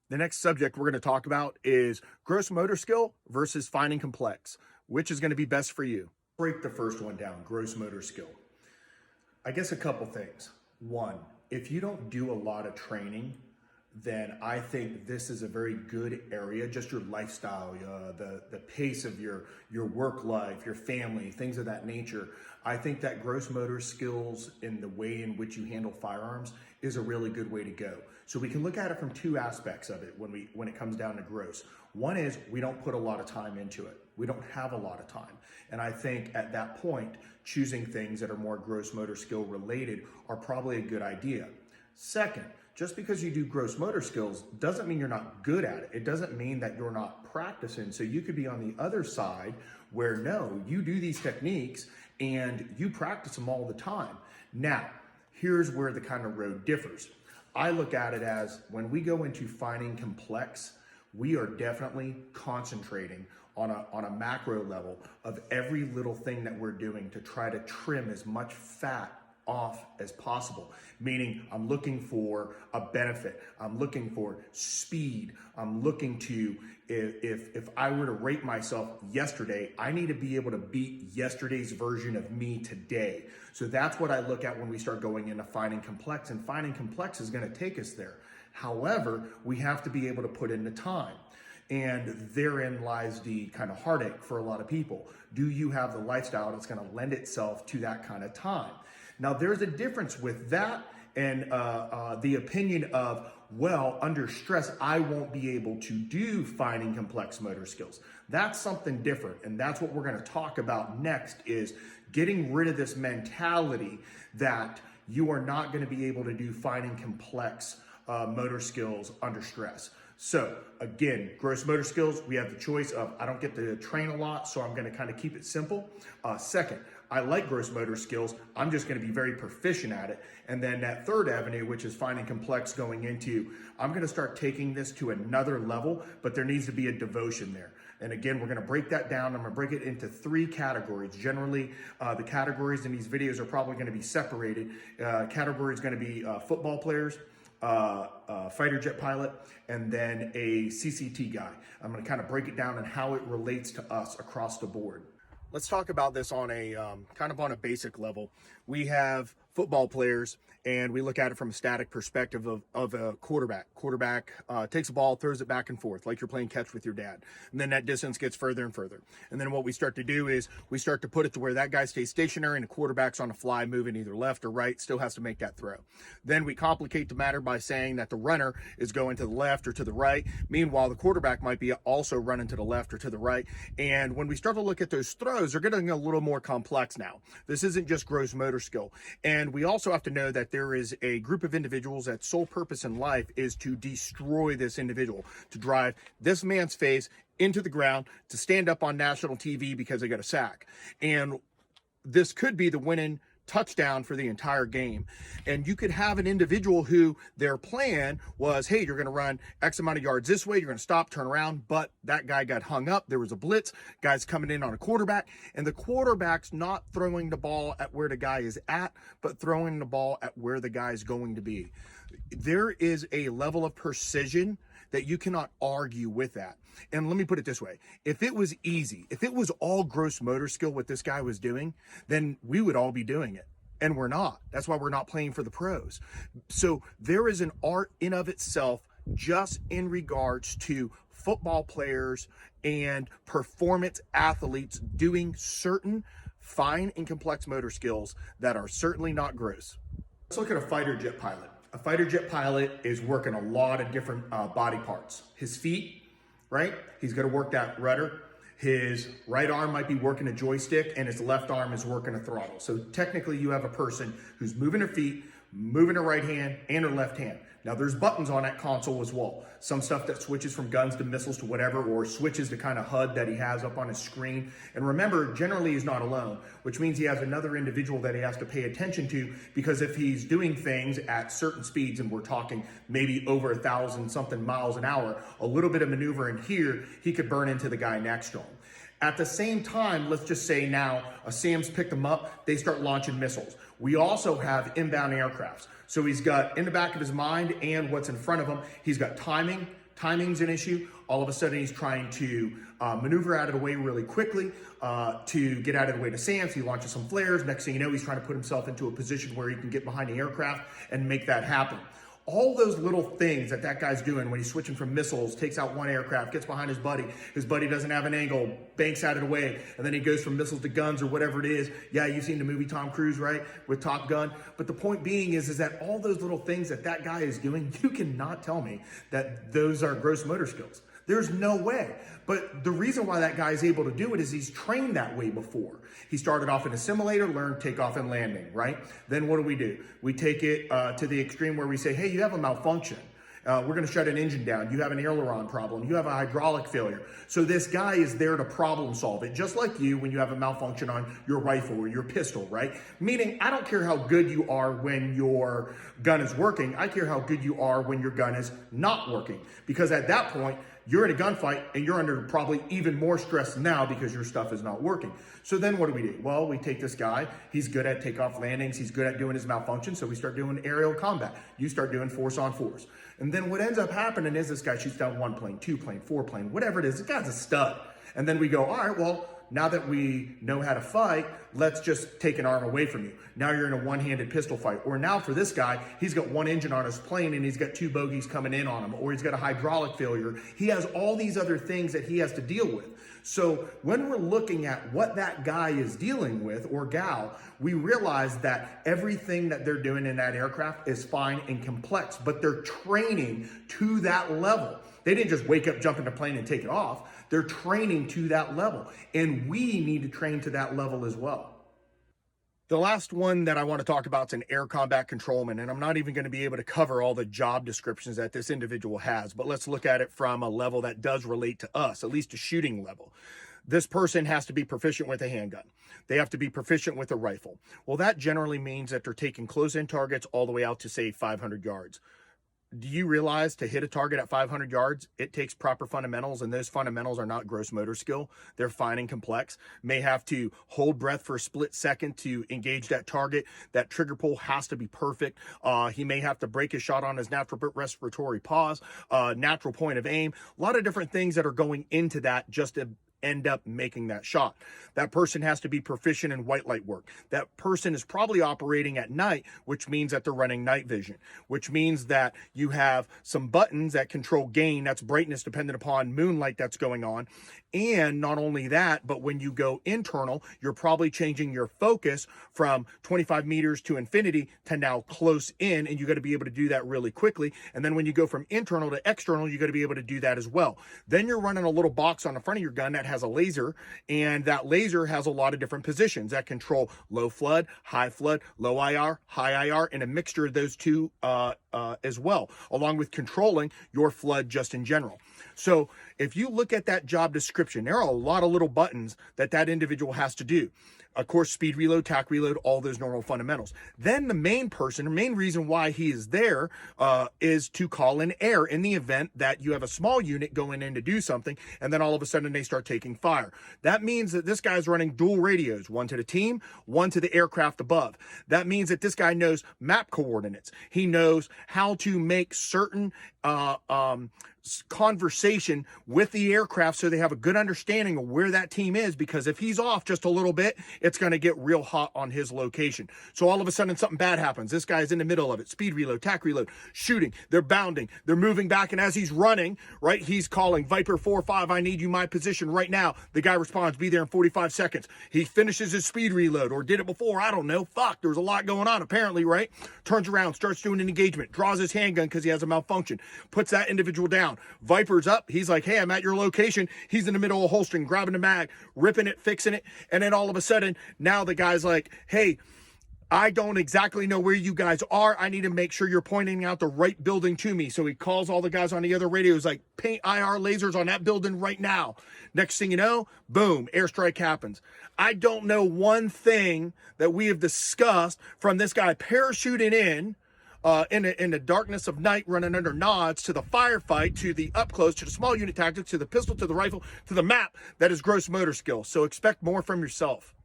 The next subject we're going to talk about is gross motor skill versus finding complex. Which is going to be best for you? Break the first one down, gross motor skill. I guess a couple things. One, if you don't do a lot of training, then I think this is a very good area, just your lifestyle, the pace of your work life, your family, things of that nature. I think that gross motor skills and the way in which you handle firearms is a really good way to go. So we can look at it from two aspects of it when it comes down to gross. One is we don't put a lot of time into it. We don't have a lot of time. And I think at that point, choosing things that are more gross motor skill related are probably a good idea. Second, just because you do gross motor skills doesn't mean you're not good at it. It doesn't mean that you're not practicing. So you could be on the other side where no, you do these techniques and you practice them all the time. Now, here's where the kind of road differs. I look at it as when we go into finding complex, we are definitely concentrating on a macro level of every little thing that we're doing to try to trim as much fat off as possible. Meaning I'm looking for a benefit. I'm looking for speed. I'm looking to, if I were to rate myself yesterday, I need to be able to beat yesterday's version of me today. So that's what I look at when we start going into finding complex, and finding complex is going to take us there. However, we have to be able to put in the time. And therein lies the kind of heartache for a lot of people. Do you have the lifestyle that's going to lend itself to that kind of time? Now, there's a difference with that and the opinion of, well, under stress, I won't be able to do finding complex motor skills. That's something different. And that's what we're going to talk about next, is getting rid of this mentality that you are not going to be able to do finding complex motor skills under stress. So again, gross motor skills, we have the choice of, I don't get to train a lot, so I'm going to kind of keep it simple. Second, I like gross motor skills. I'm just going to be very proficient at it. And then that third avenue, which is finding complex, going into, I'm going to start taking this to another level, but there needs to be a devotion there. And again, we're going to break that down. I'm going to break it into three categories. Generally, the categories in these videos are probably going to be separated. Category is going to be football players, fighter jet pilot, and then a CCT guy. I'm going to kind of break it down and how it relates to us across the board. Let's talk about this on a kind of on a basic level. We have football players, and we look at it from a static perspective of a quarterback. Quarterback takes a ball, throws it back and forth like you're playing catch with your dad. And then that distance gets further and further. And then what we start to do is we start to put it to where that guy stays stationary and the quarterback's on the fly moving either left or right, still has to make that throw. Then we complicate the matter by saying that the runner is going to the left or to the right. Meanwhile, the quarterback might be also running to the left or to the right. And when we start to look at those throws, they're getting a little more complex now. This isn't just gross motor skill. And we also have to know that there is a group of individuals that sole purpose in life is to destroy this individual, to drive this man's face into the ground, to stand up on national TV because they got a sack. And this could be the winning touchdown for the entire game. And you could have an individual who their plan was, hey, you're going to run X amount of yards this way, you're going to stop, turn around, but that guy got hung up. There was a blitz, guys coming in on a quarterback, and the quarterback's not throwing the ball at where the guy is at, but throwing the ball at where the guy is going to be. There is a level of precision that you cannot argue with that. And let me put it this way. If it was easy, if it was all gross motor skill what this guy was doing, then we would all be doing it. And we're not. That's why we're not playing for the pros. So there is an art in of itself just in regards to football players and performance athletes doing certain fine and complex motor skills that are certainly not gross. Let's look at a fighter jet pilot. A fighter jet pilot is working a lot of different body parts. His feet, right? He's going to work that rudder. His right arm might be working a joystick and his left arm is working a throttle. So technically you have a person who's moving her feet, moving her right hand and her left hand. Now there's buttons on that console as well. Some stuff that switches from guns to missiles to whatever, or switches the kind of HUD that he has up on his screen. And remember, generally he's not alone, which means he has another individual that he has to pay attention to, because if he's doing things at certain speeds, and we're talking maybe over 1,000 something miles an hour, a little bit of maneuver in here, he could burn into the guy next to him. At the same time, let's just say now Sam's picked them up, they start launching missiles. We also have inbound aircrafts. So he's got in the back of his mind and what's in front of him, he's got timing, Timing's an issue. All of a sudden, he's trying to maneuver out of the way really quickly to get out of the way to SAM. So he launches some flares. Next thing you know, he's trying to put himself into a position where he can get behind the aircraft and make that happen. All those little things that guy's doing when he's switching from missiles, takes out one aircraft, gets behind his buddy doesn't have an angle, banks out of the way, and then he goes from missiles to guns or whatever it is. Yeah, you've seen the movie Tom Cruise, right? With Top Gun. But the point being is that all those little things that guy is doing, you cannot tell me that those are gross motor skills. There's no way. But the reason why that guy is able to do it is he's trained that way before. He started off in a simulator, learned takeoff and landing, right? Then what do? We take it to the extreme where we say, hey, you have a malfunction. We're going to shut an engine down. You have an aileron problem. You have a hydraulic failure. So this guy is there to problem solve it, just like you when you have a malfunction on your rifle or your pistol, right? Meaning, I don't care how good you are when your gun is working. I care how good you are when your gun is not working. Because at that point, you're in a gunfight and you're under probably even more stress now because your stuff is not working. So then what do? Well, we take this guy. He's good at takeoff landings. He's good at doing his malfunction. So we start doing aerial combat. You start doing force on force. And then what ends up happening is this guy shoots down 1 plane, 2 plane, 4 plane, whatever it is. This guy's a stud. And then we go, all right, well, now that we know how to fight, let's just take an arm away from you. Now you're in a one-handed pistol fight. Or now for this guy, he's got one engine on his plane and he's got 2 bogeys coming in on him, or he's got a hydraulic failure. He has all these other things that he has to deal with. So when we're looking at what that guy is dealing with, or gal, we realize that everything that they're doing in that aircraft is fine and complex, but they're training to that level. They didn't just wake up, jump in the plane and take it off. They're training to that level. And we need to train to that level as well. The last one that I want to talk about is an air combat controlman, and I'm not even going to be able to cover all the job descriptions that this individual has, but let's look at it from a level that does relate to us, at least a shooting level. This person has to be proficient with a handgun. They have to be proficient with a rifle. Well, that generally means that they're taking close-in targets all the way out to, say, 500 yards. Do you realize to hit a target at 500 yards, it takes proper fundamentals, and those fundamentals are not gross motor skill. They're fine and complex. May have to hold breath for a split second to engage that target. That trigger pull has to be perfect. He may have to break his shot on his natural respiratory pause, natural point of aim. A lot of different things that are going into that just to end up making that shot. That person has to be proficient in white light work. That person is probably operating at night, which means that they're running night vision, which means that you have some buttons that control gain, that's brightness dependent upon moonlight that's going on. And not only that, but when you go internal, you're probably changing your focus from 25 meters to infinity to now close in, and you got to be able to do that really quickly. And then when you go from internal to external, you got to be able to do that as well. Then you're running a little box on the front of your gun that has a laser, and that laser has a lot of different positions that control low flood, high flood, low IR, high IR, and a mixture of those two as well, along with controlling your flood just in general. So if you look at that job description, there are a lot of little buttons that individual has to do. Of course, speed reload, tack reload, all those normal fundamentals. Then the main reason why he is there is to call in air in the event that you have a small unit going in to do something, and then all of a sudden they start taking fire. That means that this guy's running dual radios, one to the team, one to the aircraft above. That means that this guy knows map coordinates. He knows how to make certain conversation with the aircraft so they have a good understanding of where that team is, because if he's off just a little bit, it's going to get real hot on his location. So all of a sudden something bad happens. This guy's in the middle of it. Speed reload, tack reload, shooting. They're bounding. They're moving back. And as he's running, right, he's calling Viper 4-5, I need you my position right now. The guy responds, be there in 45 seconds. He finishes his speed reload, or did it before. I don't know. Fuck, there's a lot going on apparently, right? Turns around, starts doing an engagement, draws his handgun because he has a malfunction, puts that individual down. Viper's up. He's like, hey, I'm at your location. He's in the middle of holstering, grabbing the mag, ripping it, fixing it. And then all of a sudden, now the guy's like, hey, I don't exactly know where you guys are. I need to make sure you're pointing out the right building to me. So he calls all the guys on the other radios, like, paint IR lasers on that building right now. Next thing you know, boom, airstrike happens. I don't know one thing that we have discussed from this guy parachuting in the darkness of night, running under nods, to the firefight, to the up close, to the small unit tactics, to the pistol, to the rifle, to the map, that is gross motor skill. So expect more from yourself.